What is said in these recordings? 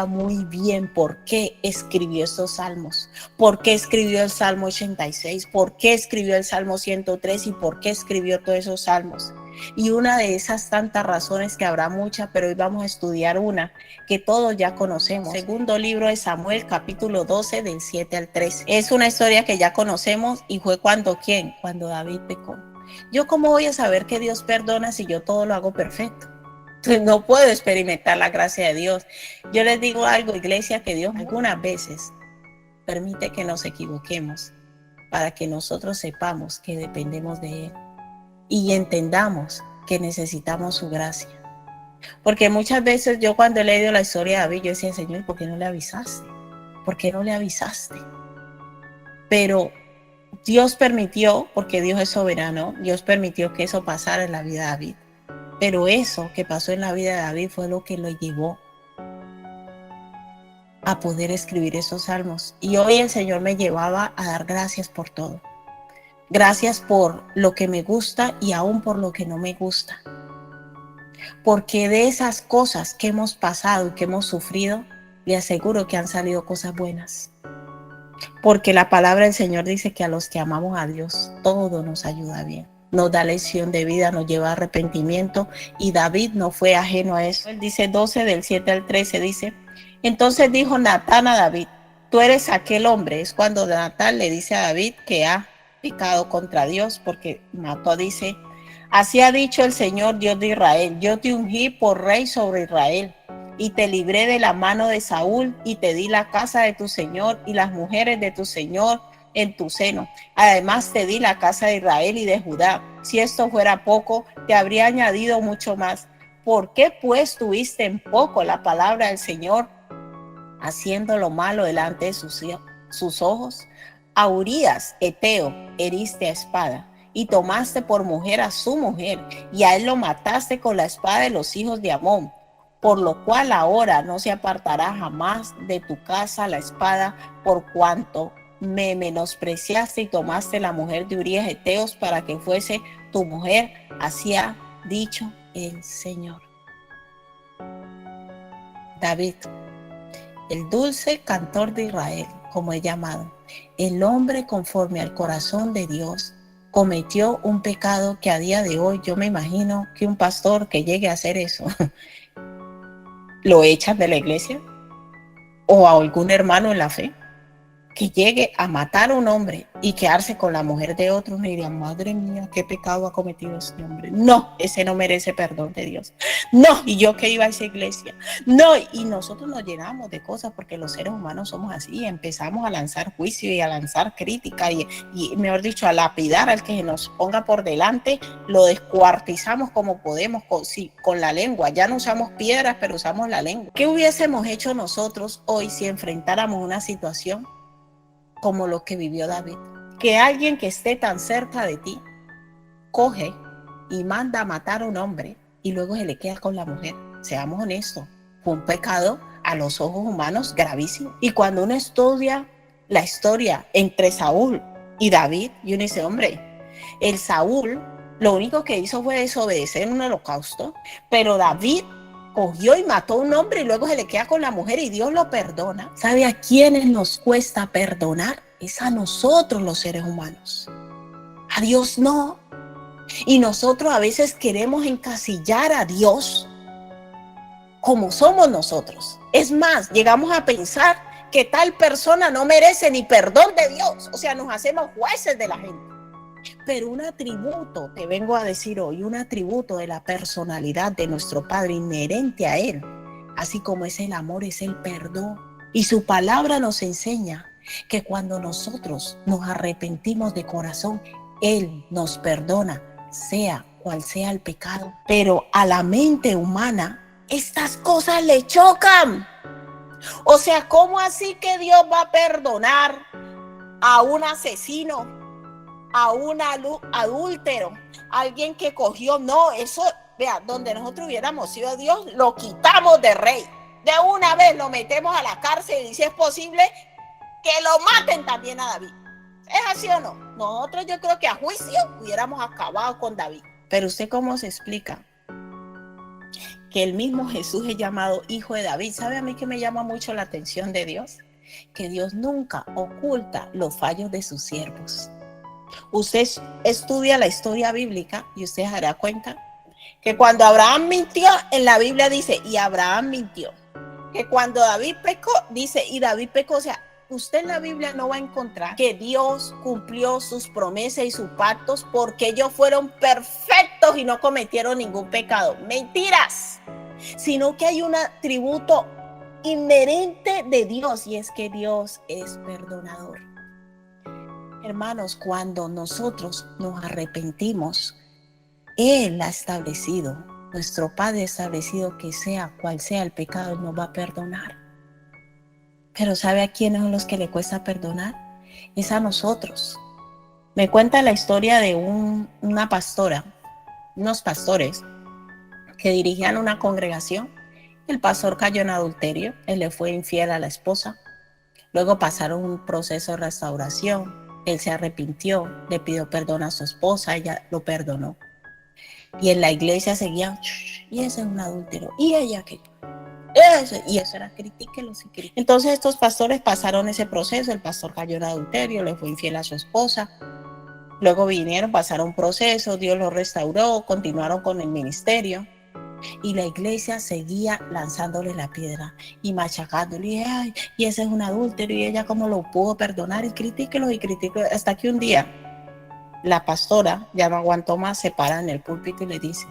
muy bien por qué escribió estos salmos, por qué escribió el Salmo 86, por qué escribió el Salmo 103 y por qué escribió todos esos salmos. Y una de esas tantas razones, que habrá muchas, pero hoy vamos a estudiar una que todos ya conocemos. Segundo libro de Samuel, capítulo 12, del 7 al 13. Es una historia que ya conocemos y fue cuando, ¿quién? Cuando David pecó. ¿Yo cómo voy a saber que Dios perdona si yo todo lo hago perfecto? Entonces no puedo experimentar la gracia de Dios. Yo les digo algo, iglesia, que Dios algunas veces permite que nos equivoquemos para que nosotros sepamos que dependemos de Él y entendamos que necesitamos su gracia. Porque muchas veces yo, cuando he leído la historia de David, yo decía, Señor, ¿por qué no le avisaste? ¿Por qué no le avisaste? Pero Dios permitió, porque Dios es soberano, Dios permitió que eso pasara en la vida de David. Pero eso que pasó en la vida de David fue lo que lo llevó a poder escribir esos salmos. Y hoy el Señor me llevaba a dar gracias por todo. Gracias por lo que me gusta y aún por lo que no me gusta. Porque de esas cosas que hemos pasado y que hemos sufrido, le aseguro que han salido cosas buenas. Porque la palabra del Señor dice que a los que amamos a Dios, todo nos ayuda bien. Nos da lección de vida, nos lleva a arrepentimiento, y David no fue ajeno a eso. Él dice 12 del 7 al 13, dice, entonces dijo Natán a David, tú eres aquel hombre. Es cuando Natán le dice a David que ha pecado contra Dios, porque mató, dice, así ha dicho el Señor Dios de Israel, yo te ungí por rey sobre Israel, y te libré de la mano de Saúl, y te di la casa de tu señor y las mujeres de tu señor en tu seno. Además te di la casa de Israel y de Judá. Si esto fuera poco, te habría añadido mucho más. ¿Por qué pues tuviste en poco la palabra del Señor, haciendo lo malo delante de sus ojos? A Urías, Eteo, heriste a espada, y tomaste por mujer a su mujer, y a él lo mataste con la espada de los hijos de Amón. Por lo cual ahora no se apartará jamás de tu casa la espada, por cuanto me menospreciaste y tomaste la mujer de Urías Eteos para que fuese tu mujer. Así ha dicho el Señor. David, el dulce cantor de Israel, como he llamado, el hombre conforme al corazón de Dios, cometió un pecado que a día de hoy yo me imagino que un pastor que llegue a hacer eso lo echan de la iglesia, o a algún hermano en la fe que llegue a matar a un hombre y quedarse con la mujer de otro. Me dirían, madre mía, qué pecado ha cometido este hombre. No, ese no merece perdón de Dios. No, y yo que iba a esa iglesia. No, y nosotros nos llenamos de cosas porque los seres humanos somos así. Empezamos a lanzar juicio y a lanzar crítica y mejor dicho, a lapidar al que nos ponga por delante. Lo descuartizamos como podemos con la lengua. Ya no usamos piedras, pero usamos la lengua. ¿Qué hubiésemos hecho nosotros hoy si enfrentáramos una situación como lo que vivió David? Que alguien que esté tan cerca de ti coge y manda a matar a un hombre y luego se le queda con la mujer. Seamos honestos, fue un pecado a los ojos humanos gravísimo. Y cuando uno estudia la historia entre Saúl y David, y uno dice, hombre, el Saúl lo único que hizo fue desobedecer en un holocausto, pero David cogió y mató a un hombre y luego se le queda con la mujer y Dios lo perdona. ¿Sabe a quiénes nos cuesta perdonar? Es a nosotros los seres humanos. A Dios no. Y nosotros a veces queremos encasillar a Dios como somos nosotros. Es más, llegamos a pensar que tal persona no merece ni perdón de Dios. O sea, nos hacemos jueces de la gente. Pero un atributo, te vengo a decir hoy, un atributo de la personalidad de nuestro Padre inherente a Él, así como es el amor, es el perdón. Y su palabra nos enseña que cuando nosotros nos arrepentimos de corazón, Él nos perdona, sea cual sea el pecado. Pero a la mente humana, estas cosas le chocan. O sea, ¿cómo así que Dios va a perdonar a un asesino, a un adúltero, alguien que cogió? No, eso, vea, donde nosotros hubiéramos sido Dios, lo quitamos de rey. De una vez lo metemos a la cárcel y si es posible, que lo maten también a David. ¿Es así o no? Nosotros yo creo que a juicio hubiéramos acabado con David. Pero ¿usted cómo se explica que el mismo Jesús es llamado hijo de David. ¿Sabe a mí que me llama mucho la atención de Dios? Que Dios nunca oculta los fallos de sus siervos. Usted estudia la historia bíblica y usted se dará cuenta que cuando Abraham mintió, en la Biblia dice, y Abraham mintió. Que cuando David pecó, dice, y David pecó. O sea, usted en la Biblia no va a encontrar que Dios cumplió sus promesas y sus pactos porque ellos fueron perfectos y no cometieron ningún pecado. Mentiras. Sino que hay un atributo inherente de Dios, y es que Dios es perdonador. Hermanos, cuando nosotros nos arrepentimos, Él ha establecido, nuestro Padre ha establecido que sea cual sea el pecado, Él nos va a perdonar. Pero ¿sabe a quiénes son los que le cuesta perdonar? Es a nosotros. Me cuenta la historia de una pastora, unos pastores que dirigían una congregación. El pastor cayó en adulterio, él le fue infiel a la esposa. Luego pasaron un proceso de restauración, él se arrepintió, le pidió perdón a su esposa, ella lo perdonó. Y en la iglesia seguían, y ese es un adúltero, y ella que... y eso era critíquelo. Entonces estos pastores pasaron ese proceso, el pastor cayó en adulterio, le fue infiel a su esposa. Luego vinieron, pasaron un proceso, Dios lo restauró, continuaron con el ministerio. Y la iglesia seguía lanzándole la piedra y machacándole. Y, ay, y ese es un adúltero, y ella cómo lo pudo perdonar, y critíquelo, hasta que un día la pastora ya no aguantó más, se para en el púlpito y le dice,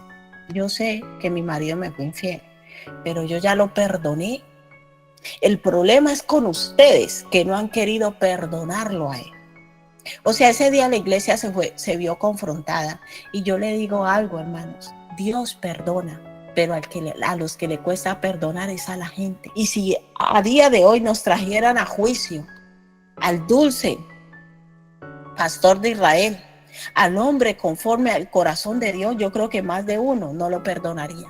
yo sé que mi marido me fue infiel, pero yo ya lo perdoné. El problema es con ustedes, que no han querido perdonarlo a él. O sea, ese día la iglesia se vio confrontada. Y yo le digo algo, hermanos, Dios perdona, pero a los que le cuesta perdonar es a la gente. Y si a día de hoy nos trajeran a juicio al dulce pastor de Israel, al hombre conforme al corazón de Dios, yo creo que más de uno no lo perdonaría.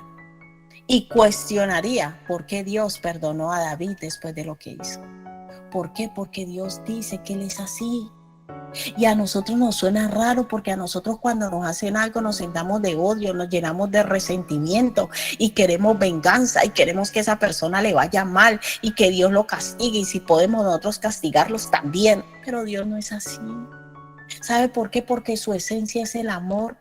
Y cuestionaría por qué Dios perdonó a David después de lo que hizo. ¿Por qué? Porque Dios dice que Él es así. Y a nosotros nos suena raro, porque a nosotros cuando nos hacen algo nos sentamos de odio, nos llenamos de resentimiento y queremos venganza y queremos que esa persona le vaya mal y que Dios lo castigue, y si podemos nosotros castigarlos también. Pero Dios no es así. ¿Sabe por qué? Porque su esencia es el amor.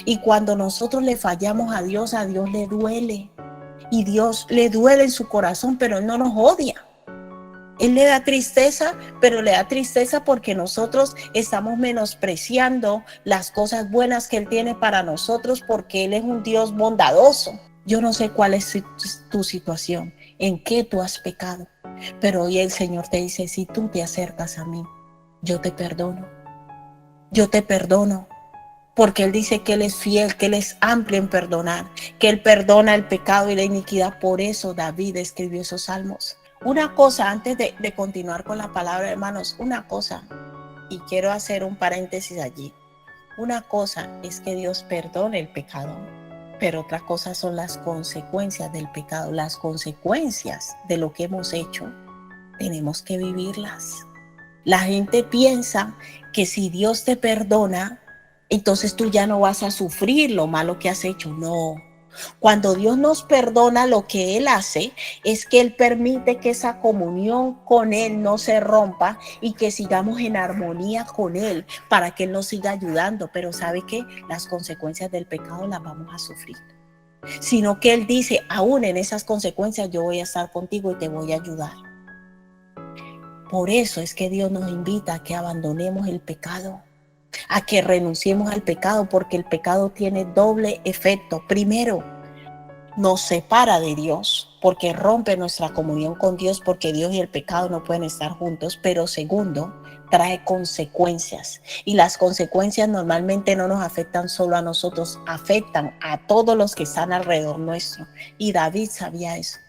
Y cuando nosotros le fallamos a Dios le duele. Y Dios le duele en su corazón, pero Él no nos odia. Él le da tristeza, pero le da tristeza porque nosotros estamos menospreciando las cosas buenas que Él tiene para nosotros, porque Él es un Dios bondadoso. Yo no sé cuál es tu situación, en qué tú has pecado, pero hoy el Señor te dice, si tú te acercas a mí, yo te perdono. Yo te perdono. Porque Él dice que Él es fiel, que Él es amplio en perdonar, que Él perdona el pecado y la iniquidad. Por eso David escribió esos salmos. Una cosa, antes de continuar con la palabra, hermanos, una cosa, y quiero hacer un paréntesis allí. Una cosa es que Dios perdone el pecado, pero otra cosa son las consecuencias del pecado. Las consecuencias de lo que hemos hecho, tenemos que vivirlas. La gente piensa que si Dios te perdona, entonces tú ya no vas a sufrir lo malo que has hecho. No. Cuando Dios nos perdona, lo que Él hace es que Él permite que esa comunión con Él no se rompa y que sigamos en armonía con Él para que Él nos siga ayudando. Pero ¿sabe qué? Las consecuencias del pecado las vamos a sufrir. Sino que Él dice, aún en esas consecuencias yo voy a estar contigo y te voy a ayudar. Por eso es que Dios nos invita a que abandonemos el pecado, a que renunciemos al pecado, porque el pecado tiene doble efecto. Primero, nos separa de Dios, porque rompe nuestra comunión con Dios, porque Dios y el pecado no pueden estar juntos. Pero segundo, trae consecuencias, y las consecuencias normalmente no nos afectan solo a nosotros, afectan a todos los que están alrededor nuestro. Y David sabía eso.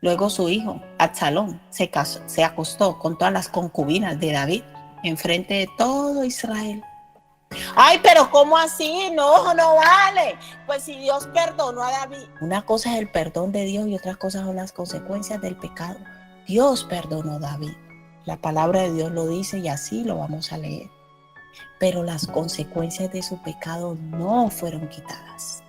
Luego su hijo, Absalón, se acostó con todas las concubinas de David enfrente de todo Israel. Ay, pero ¿cómo así? No, no vale. Pues si Dios perdonó a David. Una cosa es el perdón de Dios y otra cosa son las consecuencias del pecado. Dios perdonó a David. La palabra de Dios lo dice y así lo vamos a leer. Pero las consecuencias de su pecado no fueron quitadas.